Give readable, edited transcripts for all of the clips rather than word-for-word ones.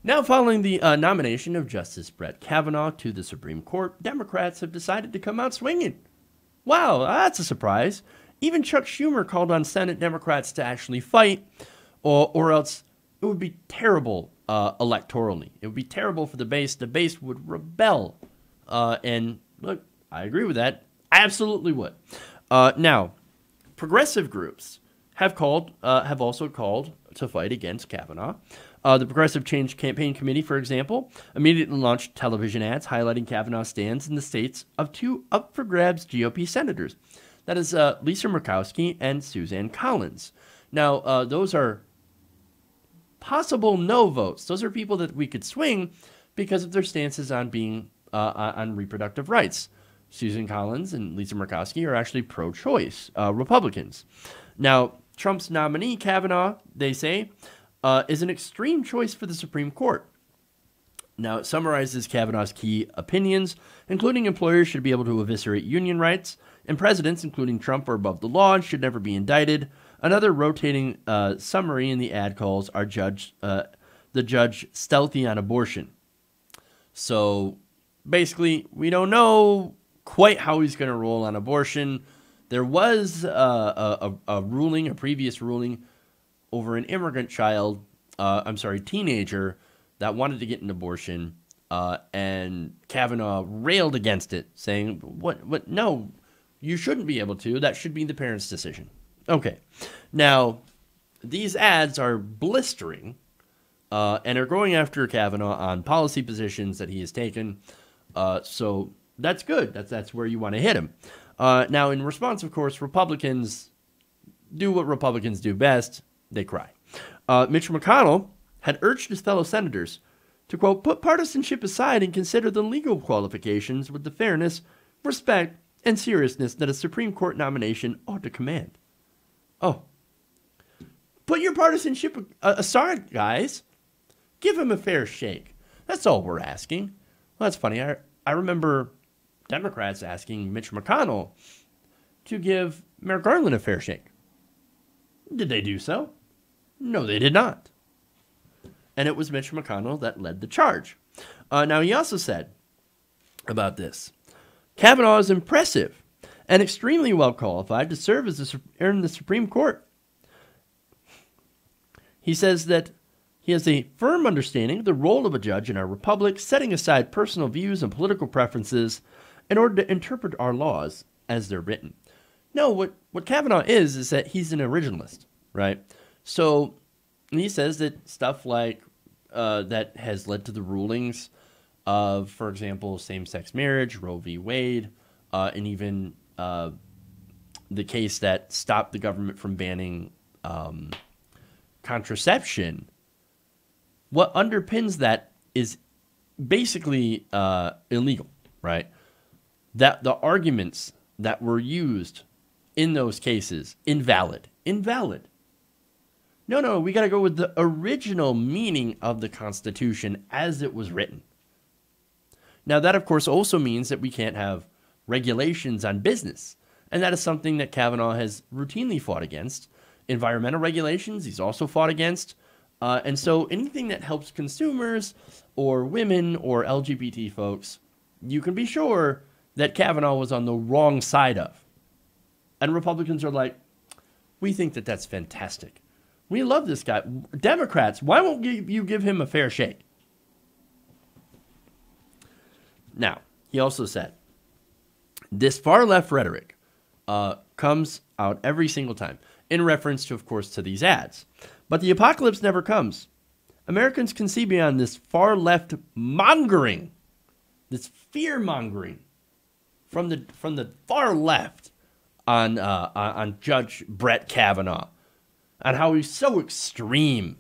Now, following the nomination of Justice Brett Kavanaugh to the Supreme Court, Democrats have decided to come out swinging. Wow, that's a surprise. Even Chuck Schumer called on Senate Democrats to actually fight, or else it would be terrible electorally. It would be terrible for the base. The base would rebel. And look, I agree with that. I absolutely would. Now, progressive groups have also called to fight against Kavanaugh. The Progressive Change Campaign Committee, for example, immediately launched television ads highlighting Kavanaugh's stands in the states of two up-for-grabs GOP senators. That is Lisa Murkowski and Suzanne Collins. Now, those are possible no votes. Those are people that we could swing because of their stances on being on reproductive rights. Susan Collins and Lisa Murkowski are actually pro-choice Republicans. Now, Trump's nominee, Kavanaugh, they say, is an extreme choice for the Supreme Court. Now, it summarizes Kavanaugh's key opinions, including employers should be able to eviscerate union rights, and presidents, including Trump, are above the law and should never be indicted. Another rotating summary in the ad calls the judge stealthy on abortion. So, basically, we don't know quite how he's going to roll on abortion. There was a previous ruling, over an immigrant teenager that wanted to get an abortion, and Kavanaugh railed against it, saying, "What? No, you shouldn't be able to. That should be the parents' decision." Okay, now these ads are blistering, and are going after Kavanaugh on policy positions that he has taken. So that's good. That's where you want to hit him. Now, in response, of course, Republicans do what Republicans do best. They cry. Mitch McConnell had urged his fellow senators to, quote, put partisanship aside and consider the legal qualifications with the fairness, respect, and seriousness that a Supreme Court nomination ought to command. Oh. Put your partisanship aside, guys. Give him a fair shake. That's all we're asking. Well, that's funny. I remember Democrats asking Mitch McConnell to give Merrick Garland a fair shake. Did they do so? No, they did not. And it was Mitch McConnell that led the charge. Now, he also said about this, Kavanaugh is impressive and extremely well qualified to serve as in the Supreme Court. He says that he has a firm understanding of the role of a judge in our republic, setting aside personal views and political preferences in order to interpret our laws as they're written. No, what Kavanaugh is that he's an originalist, right? So he says that stuff like that has led to the rulings of, for example, same-sex marriage, Roe v. Wade, and even the case that stopped the government from banning contraception. What underpins that is basically illegal, right? That the arguments that were used in those cases, invalid. No, we got to go with the original meaning of the Constitution as it was written. Now, that, of course, also means that we can't have regulations on business. And that is something that Kavanaugh has routinely fought against. Environmental regulations, he's also fought against. And so anything that helps consumers or women or LGBT folks, you can be sure that Kavanaugh was on the wrong side of. And Republicans are like, we think that that's fantastic. We love this guy. Democrats, why won't you give him a fair shake? Now, he also said, this far-left rhetoric comes out every single time, in reference to, of course, to these ads. But the apocalypse never comes. Americans can see beyond this far-left mongering, this fear-mongering from the far left on Judge Brett Kavanaugh, on how he's so extreme.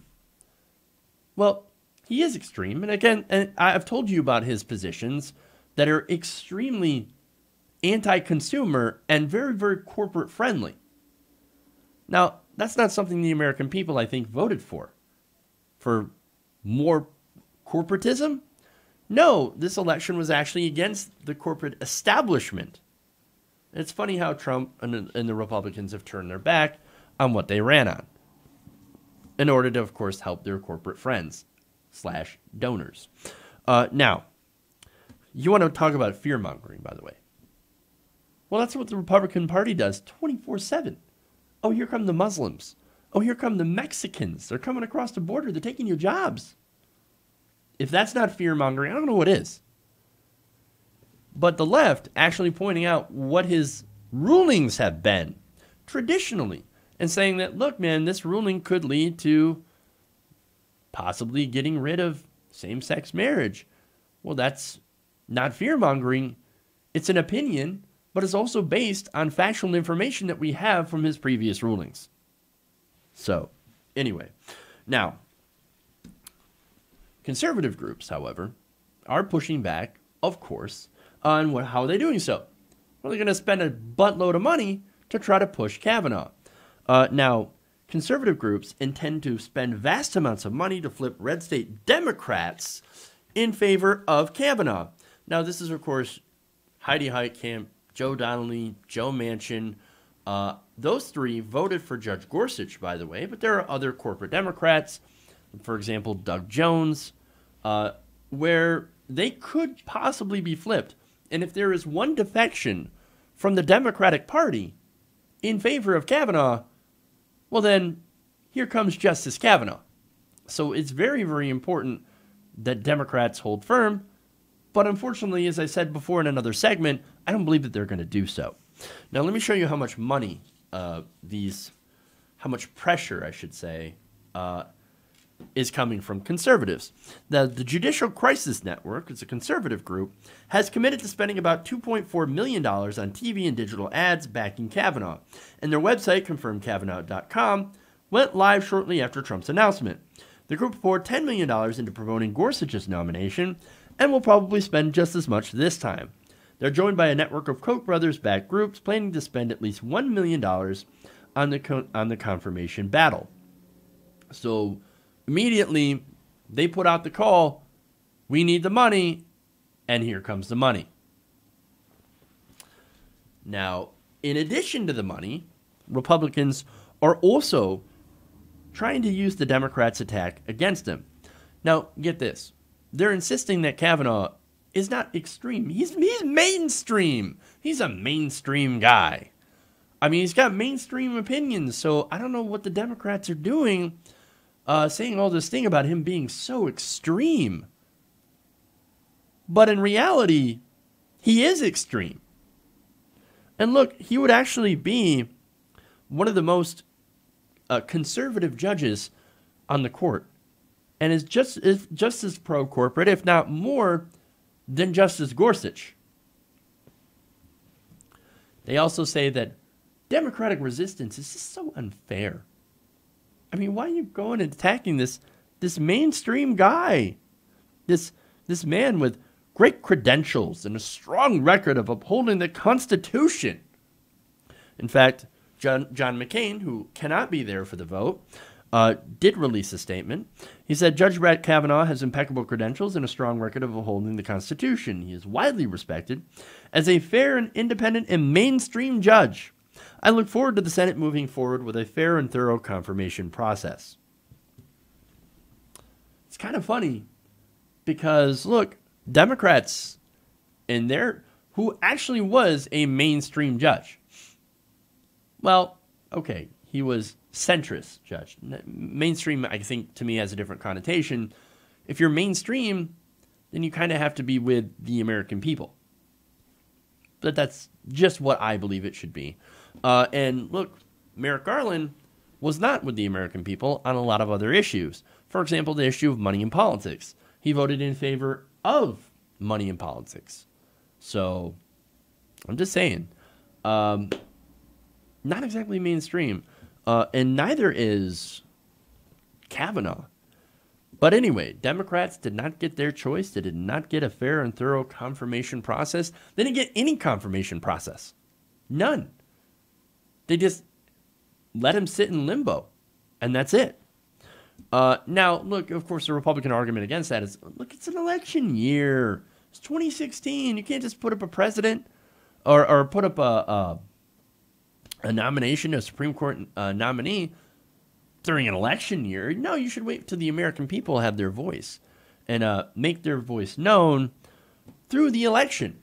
Well, he is extreme, and again, and I've told you about his positions that are extremely anti-consumer and very, very corporate friendly. Now, that's not something the American people, I think, voted for. For more corporatism? No, this election was actually against the corporate establishment. And it's funny how Trump and the Republicans have turned their back on what they ran on in order to, of course, help their corporate friends. donors. Now, you want to talk about fear-mongering, by the way. Well, that's what the Republican Party does 24/7. Oh, here come the Muslims. Oh, here come the Mexicans. They're coming across the border. They're taking your jobs. If that's not fear-mongering, I don't know what is. But the left actually pointing out what his rulings have been traditionally and saying that, look, man, this ruling could lead to possibly getting rid of same-sex marriage. Well, that's not fear-mongering. It's an opinion, but it's also based on factual information that we have from his previous rulings. So, anyway, now, conservative groups, however, are pushing back, of course, on how are they doing so. Well, they're going to spend a buttload of money to try to push Kavanaugh. Now, conservative groups intend to spend vast amounts of money to flip red state Democrats in favor of Kavanaugh. Now, this is, of course, Heidi Heitkamp, Joe Donnelly, Joe Manchin. Those three voted for Judge Gorsuch, by the way, but there are other corporate Democrats, for example, Doug Jones, where they could possibly be flipped. And if there is one defection from the Democratic Party in favor of Kavanaugh, well then, here comes Justice Kavanaugh. So it's very, very important that Democrats hold firm. But unfortunately, as I said before in another segment, I don't believe that they're going to do so. Now, let me show you how much money how much pressure, I should say, is coming from conservatives. Now, the Judicial Crisis Network, it's a conservative group, has committed to spending about $2.4 million on TV and digital ads backing Kavanaugh. And their website, confirmkavanaugh.com, went live shortly after Trump's announcement. The group poured $10 million into promoting Gorsuch's nomination and will probably spend just as much this time. They're joined by a network of Koch brothers-backed groups planning to spend at least $1 million on the confirmation battle. So immediately, they put out the call, we need the money, and here comes the money. Now, in addition to the money, Republicans are also trying to use the Democrats' attack against them. Now, get this. They're insisting that Kavanaugh is not extreme. He's mainstream. He's a mainstream guy. I mean, he's got mainstream opinions, so I don't know what the Democrats are doing saying all this thing about him being so extreme. But in reality, he is extreme. And look, he would actually be one of the most conservative judges on the court. And is just as pro-corporate, if not more, than Justice Gorsuch. They also say that Democratic resistance is just so unfair. I mean, why are you going and attacking this mainstream guy? This man with great credentials and a strong record of upholding the Constitution. In fact, John McCain, who cannot be there for the vote, did release a statement. He said, Judge Brett Kavanaugh has impeccable credentials and a strong record of upholding the Constitution. He is widely respected as a fair and independent and mainstream judge. I look forward to the Senate moving forward with a fair and thorough confirmation process. It's kind of funny because, look, Democrats in there who actually was a mainstream judge. Well, okay, he was centrist judge. Mainstream, I think, to me has a different connotation. If you're mainstream, then you kind of have to be with the American people. But that's just what I believe it should be. And look, Merrick Garland was not with the American people on a lot of other issues. For example, the issue of money in politics. He voted in favor of money in politics. So, I'm just saying, not exactly mainstream. And neither is Kavanaugh. But anyway, Democrats did not get their choice. They did not get a fair and thorough confirmation process. They didn't get any confirmation process. None. They just let him sit in limbo. And that's it. Now, look, of course, the Republican argument against that is, look, it's an election year. It's 2016. You can't just put up a president or put up a nomination, a Supreme Court nominee, during an election year. No, you should wait till the American people have their voice and make their voice known through the election.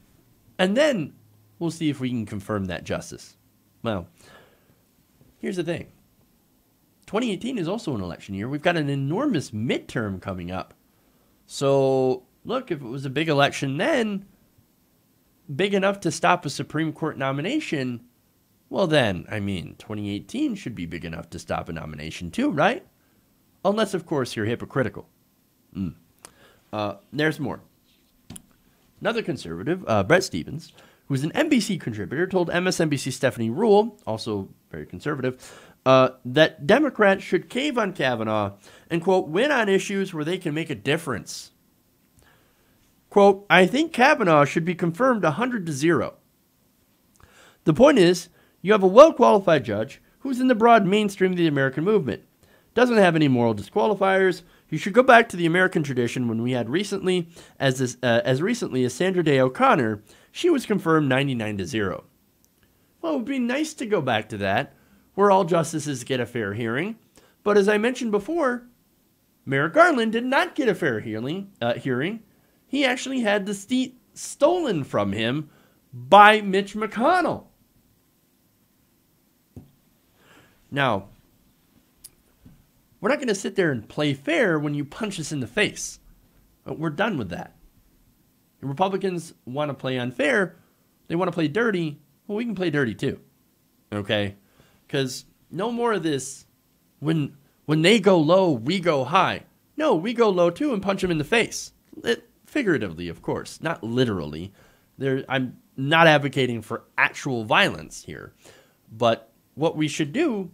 And then we'll see if we can confirm that justice. Well, here's the thing. 2018 is also an election year. We've got an enormous midterm coming up. So, look, if it was a big election then, big enough to stop a Supreme Court nomination, well then, 2018 should be big enough to stop a nomination too, right? Unless, of course, you're hypocritical. There's more. Another conservative, Brett Stevens, who's an NBC contributor, told MSNBC's Stephanie Ruhle, also very conservative, that Democrats should cave on Kavanaugh and, quote, win on issues where they can make a difference. Quote, I think Kavanaugh should be confirmed 100-0. The point is, you have a well-qualified judge who's in the broad mainstream of the American movement. Doesn't have any moral disqualifiers. You should go back to the American tradition when we had recently, as recently as Sandra Day O'Connor, she was confirmed 99-0. Well, it would be nice to go back to that, where all justices get a fair hearing. But as I mentioned before, Merrick Garland did not get a fair hearing. He actually had the seat stolen from him by Mitch McConnell. Now, we're not going to sit there and play fair when you punch us in the face. We're done with that. The Republicans want to play unfair. They want to play dirty. Well, we can play dirty too. Okay? Because no more of this, when they go low, we go high. No, we go low too and punch them in the face. Figuratively, of course, not literally. I'm not advocating for actual violence here. But what we should do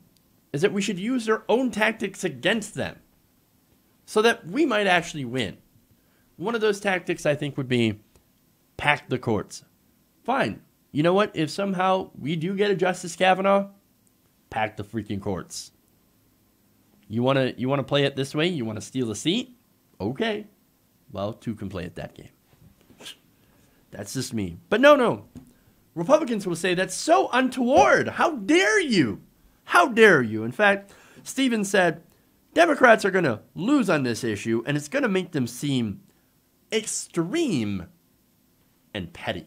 is that we should use their own tactics against them so that we might actually win. One of those tactics, I think, would be pack the courts. Fine. You know what? If somehow we do get a Justice Kavanaugh, pack the freaking courts. You want to play it this way? You want to steal a seat? Okay. Well, two can play at that game. That's just me. But no. Republicans will say that's so untoward. How dare you? How dare you? In fact, Stevens said, Democrats are going to lose on this issue, and it's going to make them seem extreme and petty.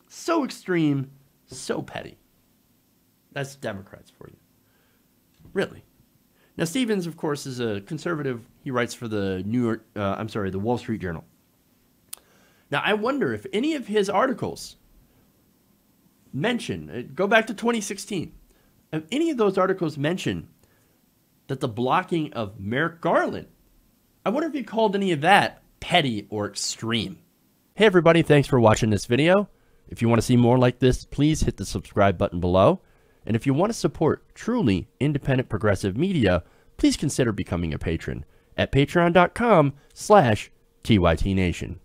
So extreme, so petty. That's Democrats for you. Really. Now, Stevens, of course, is a conservative. He writes for the the Wall Street Journal. Now, I wonder if any of his articles mention, go back to 2016, if any of those articles mention that the blocking of Merrick Garland, I wonder if he called any of that petty or extreme. Hey everybody, thanks for watching this video. If you want to see more like this, please hit the subscribe button below. And if you want to support truly independent progressive media, please consider becoming a patron at patreon.com/TYTNation.